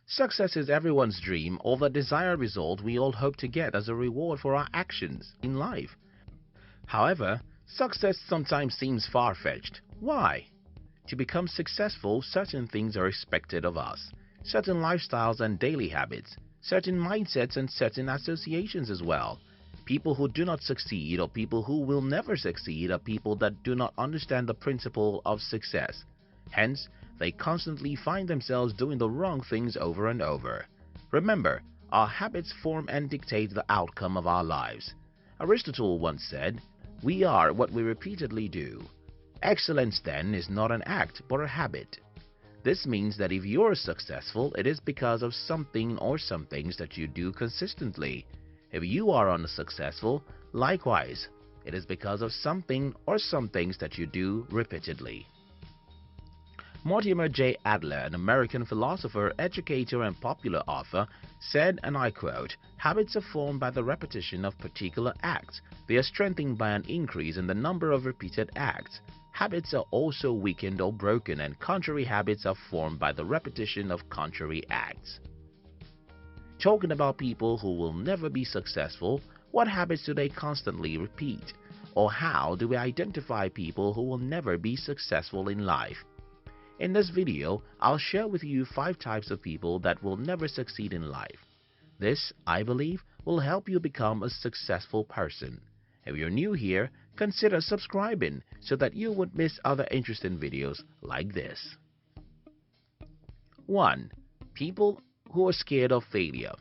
Success is everyone's dream or the desired result we all hope to get as a reward for our actions in life. However, success sometimes seems far-fetched. Why? To become successful, certain things are expected of us, certain lifestyles and daily habits, certain mindsets and certain associations as well. People who do not succeed or people who will never succeed are people that do not understand the principle of success. Hence, they constantly find themselves doing the wrong things over and over. Remember, our habits form and dictate the outcome of our lives. Aristotle once said, "We are what we repeatedly do." Excellence, then, is not an act but a habit. This means that if you're successful, it is because of something or some things that you do consistently. If you are unsuccessful, likewise, it is because of something or some things that you do repeatedly. Mortimer J. Adler, an American philosopher, educator, and popular author, said, and I quote, "Habits are formed by the repetition of particular acts. They are strengthened by an increase in the number of repeated acts. Habits are also weakened or broken, and contrary habits are formed by the repetition of contrary acts." Talking about people who will never be successful, what habits do they constantly repeat? Or how do we identify people who will never be successful in life? In this video, I'll share with you 5 types of people that will never succeed in life. This, I believe, will help you become a successful person. If you're new here, consider subscribing so that you won't miss other interesting videos like this. 1. People who are scared of failure.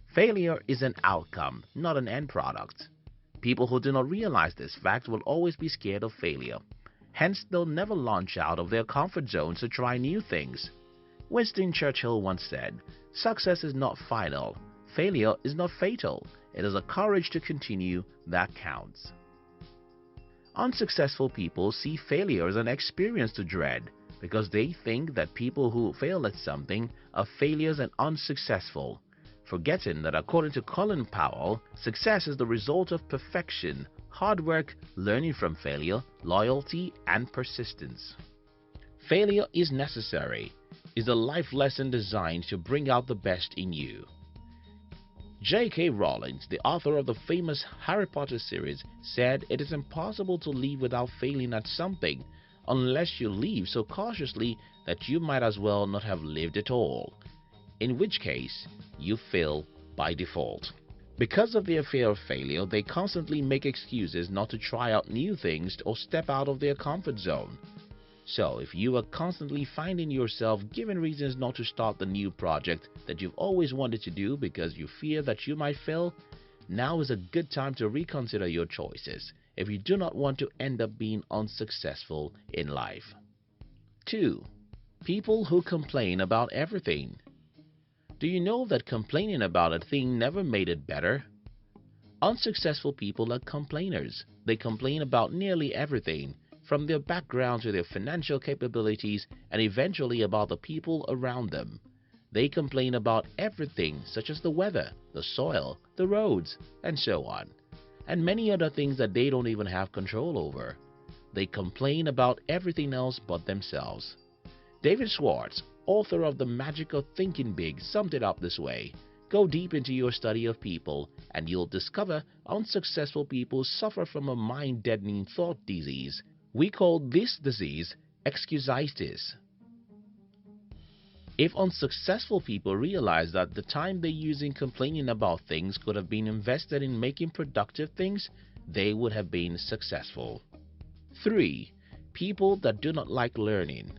Failure is an outcome, not an end product. People who do not realize this fact will always be scared of failure. Hence, they'll never launch out of their comfort zones to try new things. Winston Churchill once said, "Success is not final. Failure is not fatal. It is the courage to continue that counts." Unsuccessful people see failure as an experience to dread because they think that people who fail at something are failures and unsuccessful, forgetting that according to Colin Powell, success is the result of perfection, hard work, learning from failure, loyalty, and persistence. Failure is necessary, is a life lesson designed to bring out the best in you. J.K. Rowling, the author of the famous Harry Potter series, said it is impossible to live without failing at something, unless you live so cautiously that you might as well not have lived at all, in which case you fail by default. Because of their fear of failure, they constantly make excuses not to try out new things or step out of their comfort zone. So, if you are constantly finding yourself giving reasons not to start the new project that you've always wanted to do because you fear that you might fail, now is a good time to reconsider your choices if you do not want to end up being unsuccessful in life. 2. People who complain about everything. Do you know that complaining about a thing never made it better? Unsuccessful people are complainers. They complain about nearly everything, from their background to their financial capabilities and eventually about the people around them. They complain about everything such as the weather, the soil, the roads, and so on, and many other things that they don't even have control over. They complain about everything else but themselves. David Schwartz, author of The Magic of Thinking Big, summed it up this way: go deep into your study of people and you'll discover unsuccessful people suffer from a mind-deadening thought disease. We call this disease excusitis. If unsuccessful people realize that the time they use in complaining about things could have been invested in making productive things, they would have been successful. 3. People that do not like learning.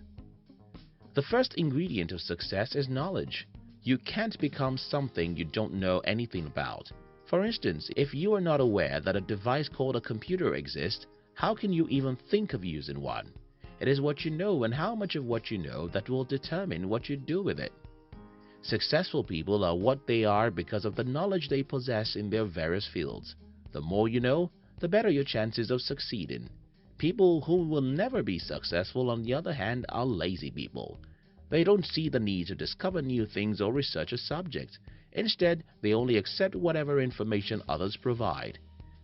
The first ingredient of success is knowledge. You can't become something you don't know anything about. For instance, if you are not aware that a device called a computer exists, how can you even think of using one? It is what you know and how much of what you know that will determine what you do with it. Successful people are what they are because of the knowledge they possess in their various fields. The more you know, the better your chances of succeeding. People who will never be successful, on the other hand, are lazy people. They don't see the need to discover new things or research a subject. Instead, they only accept whatever information others provide.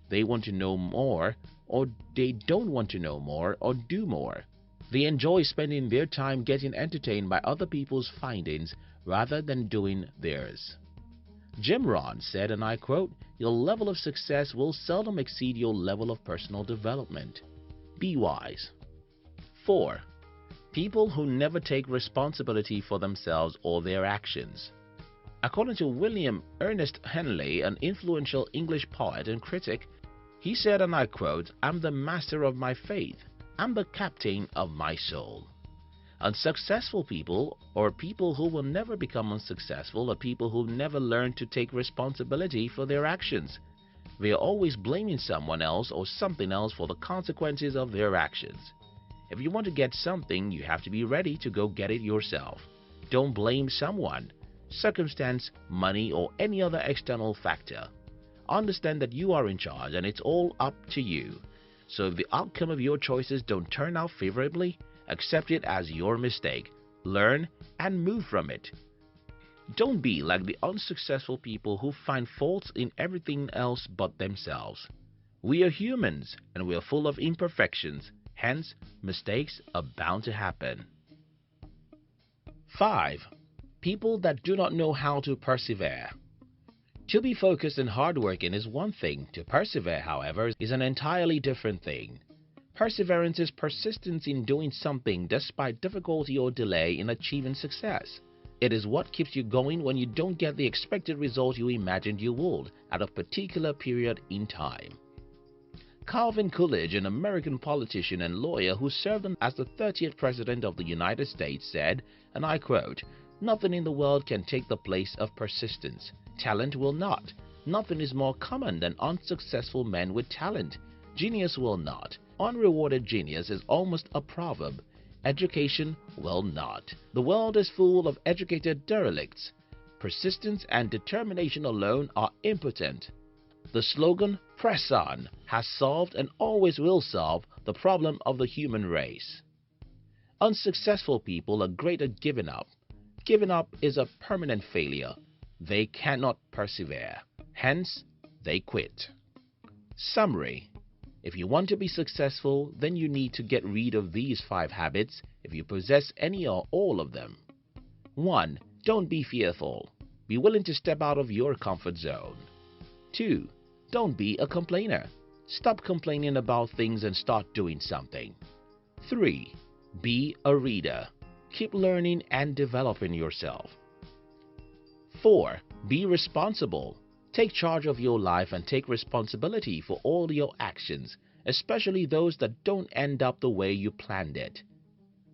They want to know more, or they don't want to know more or do more. They enjoy spending their time getting entertained by other people's findings rather than doing theirs. Jim Rohn said, and I quote, "Your level of success will seldom exceed your level of personal development. Be wise." 4. People who never take responsibility for themselves or their actions. According to William Ernest Henley, an influential English poet and critic, he said, and I quote, "I'm the master of my fate. I'm the captain of my soul." Unsuccessful people, or people who will never become unsuccessful, are people who never learn to take responsibility for their actions. They are always blaming someone else or something else for the consequences of their actions. If you want to get something, you have to be ready to go get it yourself. Don't blame someone, circumstance, money, or any other external factor. Understand that you are in charge and it's all up to you. So if the outcome of your choices don't turn out favorably, accept it as your mistake, learn, and move from it. Don't be like the unsuccessful people who find faults in everything else but themselves. We are humans and we are full of imperfections, hence mistakes are bound to happen. 5. People that do not know how to persevere. To be focused and hardworking is one thing. To persevere, however, is an entirely different thing. Perseverance is persistence in doing something despite difficulty or delay in achieving success. It is what keeps you going when you don't get the expected result you imagined you would at a particular period in time. Calvin Coolidge, an American politician and lawyer who served as the 30th President of the United States, said, and I quote, "Nothing in the world can take the place of persistence. Talent will not. Nothing is more common than unsuccessful men with talent. Genius will not. Unrewarded genius is almost a proverb. Education will not. The world is full of educated derelicts. Persistence and determination alone are impotent." The slogan, "Press on," has solved and always will solve the problem of the human race. Unsuccessful people are great at giving up. Giving up is a permanent failure. They cannot persevere. Hence, they quit. Summary: if you want to be successful, then you need to get rid of these 5 habits if you possess any or all of them. 1. Don't be fearful. Be willing to step out of your comfort zone. 2. Don't be a complainer. Stop complaining about things and start doing something. 3. Be a reader. Keep learning and developing yourself. 4. Be responsible. Take charge of your life and take responsibility for all your actions, especially those that don't end up the way you planned it.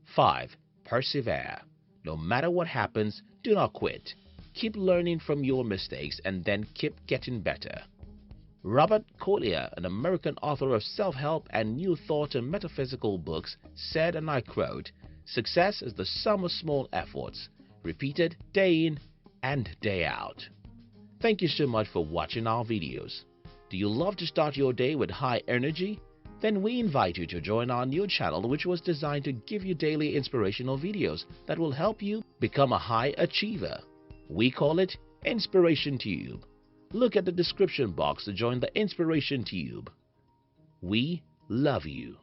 5. Persevere. No matter what happens, do not quit. Keep learning from your mistakes and then keep getting better. Robert Collier, an American author of self-help and New Thought and metaphysical books, said, and I quote, "Success is the sum of small efforts, repeated day in and day out." Thank you so much for watching our videos. Do you love to start your day with high energy? Then we invite you to join our new channel, which was designed to give you daily inspirational videos that will help you become a high achiever. We call it Inspiration Tube. Look at the description box to join the Inspiration Tube. We love you.